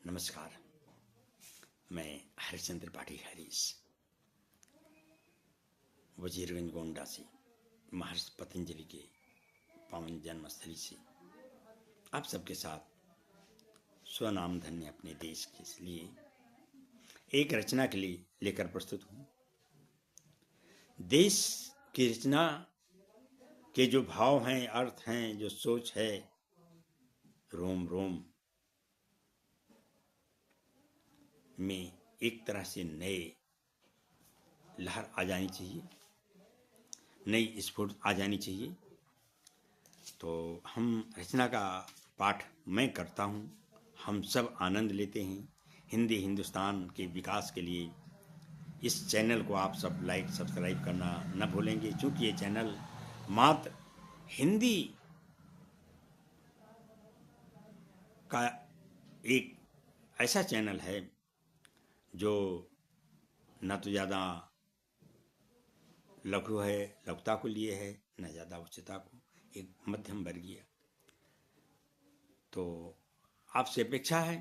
नमस्कार। मैं हरिश्चंद्र पाठी हरीश वजीरगंज गोंडा से महर्षि पतंजलि के पावन जन्मस्थली से आप सबके साथ स्वनाम धन्य अपने देश के लिए एक रचना के लिए लेकर प्रस्तुत हूँ। देश की रचना के जो भाव हैं, अर्थ हैं, जो सोच है, रोम रोम में एक तरह से नए लहर आ जानी चाहिए, नई स्फूर्ति आ जानी चाहिए। तो हम रचना का पाठ मैं करता हूँ, हम सब आनंद लेते हैं। हिंदी हिंदुस्तान के विकास के लिए इस चैनल को आप सब लाइक सब्सक्राइब करना न भूलेंगे, क्योंकि ये चैनल मात्र हिंदी का एक ऐसा चैनल है जो न तो ज़्यादा लघु है, लघुता को लिए है, न ज़्यादा उच्चता को, एक मध्यम वर्गीय। तो आपसे अपेक्षा है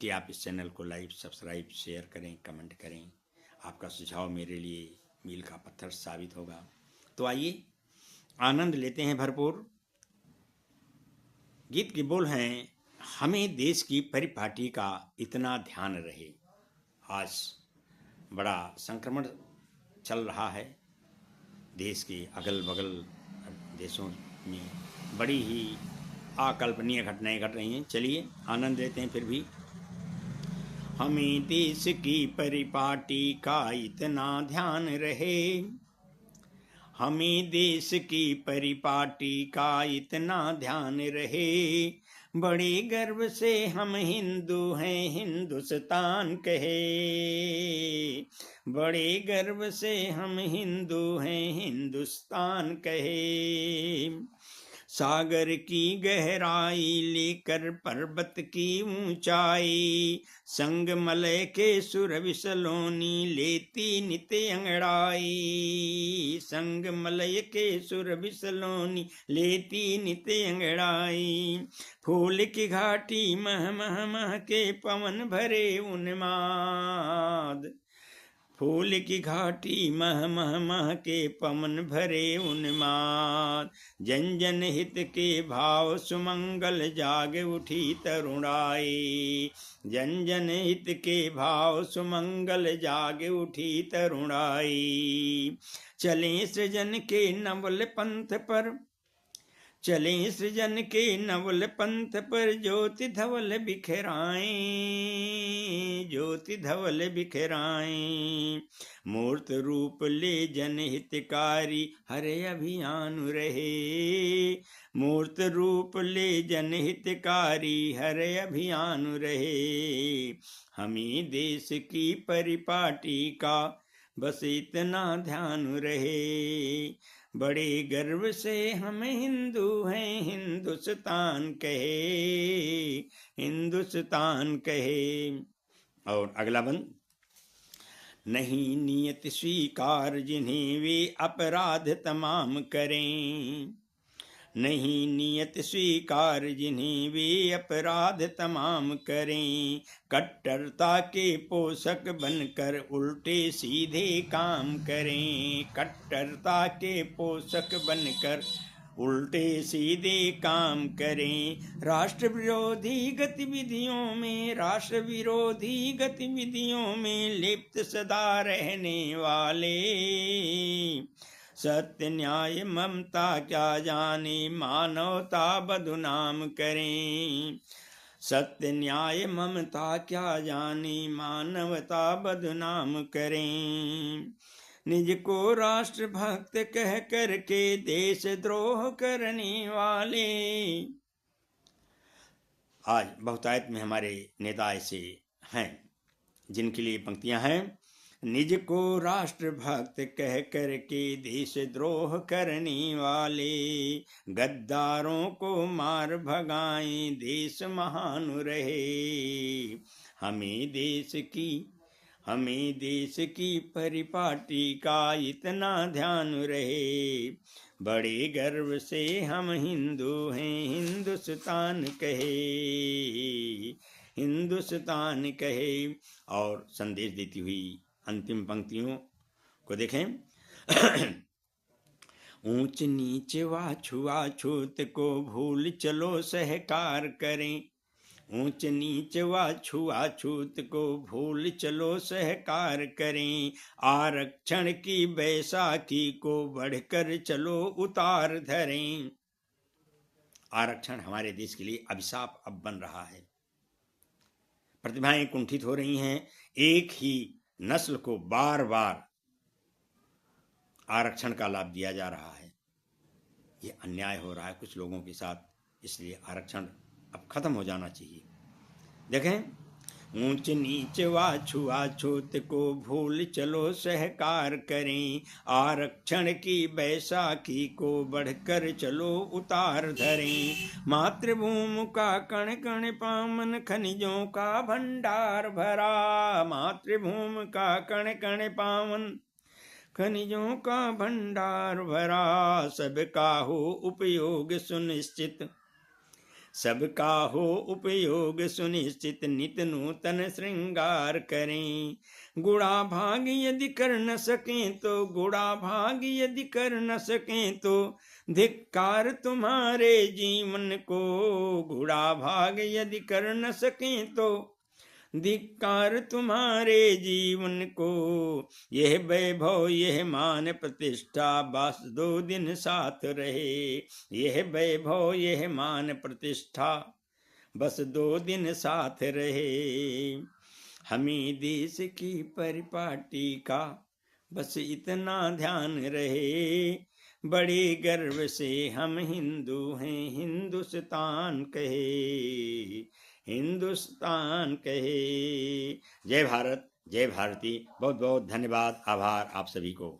कि आप इस चैनल को लाइक सब्सक्राइब शेयर करें, कमेंट करें। आपका सुझाव मेरे लिए मील का पत्थर साबित होगा। तो आइए आनंद लेते हैं भरपूर। गीत के बोल हैं, हमें देश की परिपाटी का इतना ध्यान रहे। आज बड़ा संक्रमण चल रहा है, देश के अगल बगल देशों में बड़ी ही अकल्पनीय घटनाएं घट रही हैं। चलिए आनंद लेते हैं। फिर भी हमें देश की परिपाटी का इतना ध्यान रहे, हमें देश की परिपाटी का इतना ध्यान रहे। बड़े गर्व से हम हिंदू हैं, हिंदुस्तान कहे। बड़े गर्व से हम हिंदू हैं, हिंदुस्तान कहे। सागर की गहराई लेकर पर्वत की ऊंचाई, संग मलय के सुर विसलोनी लेती नित अंगड़ाई। संग मलय के सुर विसलोनी लेती नित अंगड़ाई। फूल की घाटी मह मह मह के पवन भरे उन्माद। फूल की घाटी मह मह मह के पवन भरे उन्माद। जन जन हित के भाव सुमंगल जाग उठी तरुणाई। जन जन हित के भाव सुमंगल जाग उठी तरुणाई। चले सृजन के नवल पंथ पर, चले सृजन के नवल पंथ पर, ज्योति धवल बिखराएं, ज्योति धवल बिखराएं। मूर्त रूप ले जन हितकारी हरे अभियान रहे। मूर्त रूप ले जन हितकारी हरे अभियान रहे। हमें देश की परिपाटी का बस इतना ध्यान रहे। बड़े गर्व से हम हिंदू हैं, हिंदुस्तान कहे, हिंदुस्तान कहे। और अगला बंद, नहीं नियत स्वीकार जिन्हें वे अपराध तमाम करें। नहीं नियत स्वीकार जिन्हें वे अपराध तमाम करें। कट्टरता के पोषक बनकर उल्टे सीधे काम करें। कट्टरता के पोषक बनकर उल्टे सीधे काम करें। राष्ट्र विरोधी गतिविधियों में, राष्ट्र विरोधी गतिविधियों में लिप्त सदा रहने वाले। सत्य न्याय ममता क्या जाने, मानवता बदनाम करें। सत्य न्याय ममता क्या जाने, मानवता बदनाम करें। निज को राष्ट्र भक्त कह करके देश द्रोह करने वाले। आज बहुतायत में हमारे नेता ऐसे हैं जिनके लिए पंक्तियां हैं, निज को राष्ट्र भक्त कह करके देश द्रोह करने वाले। गद्दारों को मार भगाएं, देश महान रहे। हमें देश की परिपाटी का इतना ध्यान रहे। बड़े गर्व से हम हिंदू हैं, हिंदुस्तान कहे। हिंदुस्तान कहे। और संदेश देती हुई अंतिम पंक्तियों को देखें। ऊंच नीच व छुआछूत को भूल चलो सहकार करें। ऊंच नीच व छुआछूत को भूल चलो सहकार करें। आरक्षण की बैसाखी को बढ़कर चलो उतार धरें। आरक्षण हमारे देश के लिए अभिशाप अब बन रहा है। प्रतिभाएं कुंठित हो रही हैं। एक ही नस्ल को बार बार आरक्षण का लाभ दिया जा रहा है। ये अन्याय हो रहा है कुछ लोगों के साथ, इसलिए आरक्षण अब खत्म हो जाना चाहिए। देखें, ऊंच नीच व छुआछूत को भूल चलो सहकार करें। आरक्षण की बैसाखी को बढ़कर चलो उतार धरें। मातृभूमि का कण कण पावन खनिजों का भंडार भरा। मातृभूमि का कण कण पावन खनिजों का भंडार भरा। सबका हो उपयोग सुनिश्चित, सबका हो उपयोग सुनिश्चित, नित नूतन श्रृंगार करें। गुणा भाग यदि कर न सकें तो, गुणा भाग यदि कर न सकें तो धिक्कार तुम्हारे जीवन को। गुणा भाग यदि कर न सकें तो धिक्कार तुम्हारे जीवन को। यह वैभव यह मान प्रतिष्ठा बस 2 दिन साथ रहे। यह वैभव यह मान प्रतिष्ठा बस 2 दिन साथ रहे। हमें देश की परिपाटी का बस इतना ध्यान रहे। बड़े गर्व से हम हिंदू हैं, हिंदुस्तान कहे, हिंदुस्तान कहे। जय भारत, जय भारती। बहुत बहुत धन्यवाद, आभार आप सभी को।